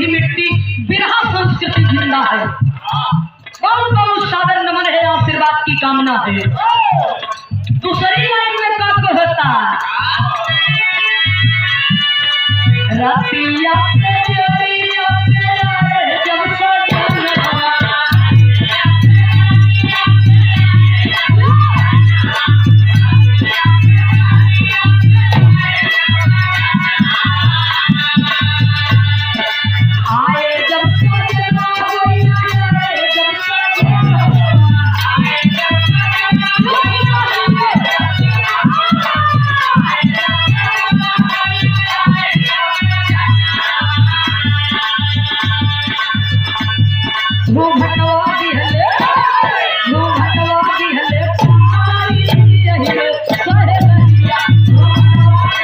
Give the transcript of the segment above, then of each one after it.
भी मिट्टी, बिरहा संस्कृति जिंदा है। कौन कौन सादर नमन है, आशीर्वाद की कामना है। दूसरी लाइन में कब होता रातिया से जोड़िया प्यारे जब सजना आए जब सजना जब सजना वो भटवा दी हले, वो भटवा दी हले, पारी हले सहे बलिया, वो भटवा दी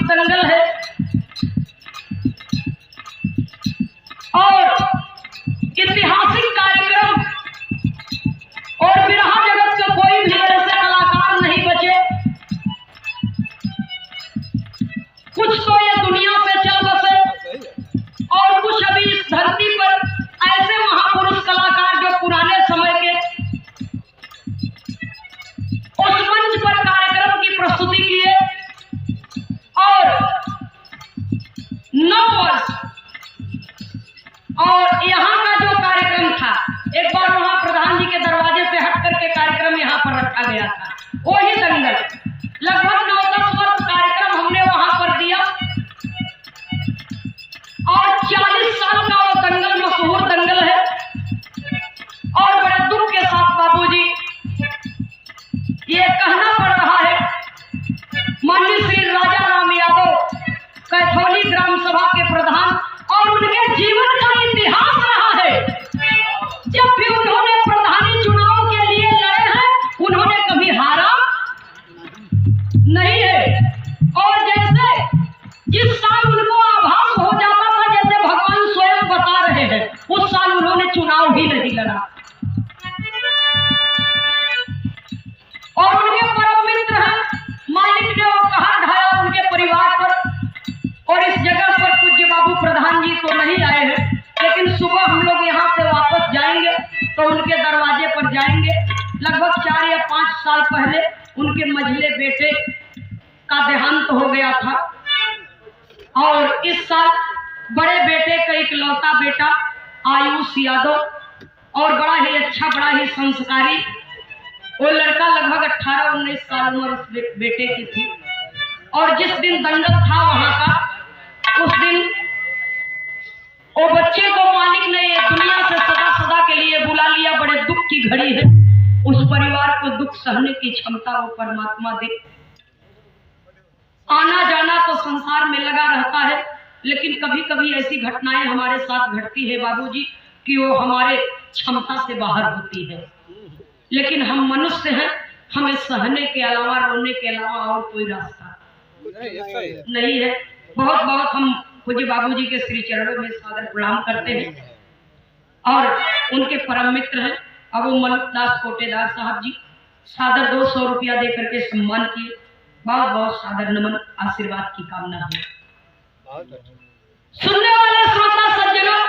दंगल है और ऐतिहासिक कार्यक्रम और बिरहा जगत का कोई भी ऐसे कलाकार नहीं बचे। कुछ तो ये दुनिया पे चल बसे और कुछ अभी इस धरती पर ऐसे महापुरुष कलाकार जो पुराने समय के उस मंच पर कार्यक्रम की प्रस्तुति किए और 9 वर्ष और यहाँ का जो कार्यक्रम था, एक बार वहाँ प्रधान जी के दरवाजे से हट करके कार्यक्रम यहाँ पर रखा गया था, वही दंगल। लगभग 9-10 वर्ष कार्यक्रम हमने वहाँ पर दिया और 40 साल का वो दंगल मशहूर दंगल है। और बड़े दुख के साथ बाबूजी ये कहना पड़ रहा है, माननीय श्री राजा राम यादव कैथोली ग्राम सभा के प्रधान और उनके जीवन का इतिहास रहा है। जब भी उन्होंने प्रधानी चुनाव के लिए लड़े हैं, उन्होंने कभी हारा नहीं है। और जैसे जिस साल उनको आभास हो जाता था, जैसे भगवान स्वयं बता रहे हैं, उस साल उन्होंने चुनाव ही नहीं लड़ा। और उनके परम मित्र हैं, मालिक ने वो कहा ढाया उनके परिवार पर। और इस जगह पर पूज्य बाबू प्रधान जी तो नहीं आए हैं, लेकिन सुबह हम लोग यहाँ से वापस जाएंगे तो उनके दरवाजे पर जाएंगे। लगभग 4 या 5 साल पहले उनके मझले बेटे का देहांत हो गया था और इस साल बड़े बेटे का इकलौता बेटा आयुष यादव और बड़ा ही अच्छा, बड़ा ही संस्कारी वो लड़का, लगभग 18-19 साल उम्र उस बेटे की थी। और जिस दिन दंगल था वहां का, उस दिन वो बच्चे को मालिक ने दुनिया से सदा के लिए बुला लिया। बड़े दुख की घड़ी है, उस परिवार को दुख सहने की क्षमता वो परमात्मा दे। आना जाना तो संसार में लगा रहता है, लेकिन कभी कभी ऐसी घटनाएं हमारे साथ घटती है बाबूजी कि वो हमारे क्षमता से बाहर होती है। लेकिन हम मनुष्य हैं, हमें सहने के अलावा, रोने के अलावा और कोई रास्ता नहीं है। बहुत बहुत हम पूज्य बाबूजी के श्री चरणों में सादर प्रणाम करते हैं। और उनके परम मित्र हैं अबू मलकदास कोटेदार साहब जी, सादर 200 रुपया दे करके सम्मान किए। बहुत बहुत सादर नमन, आशीर्वाद की कामना है। सुनने वाले श्रोता सज्जनों,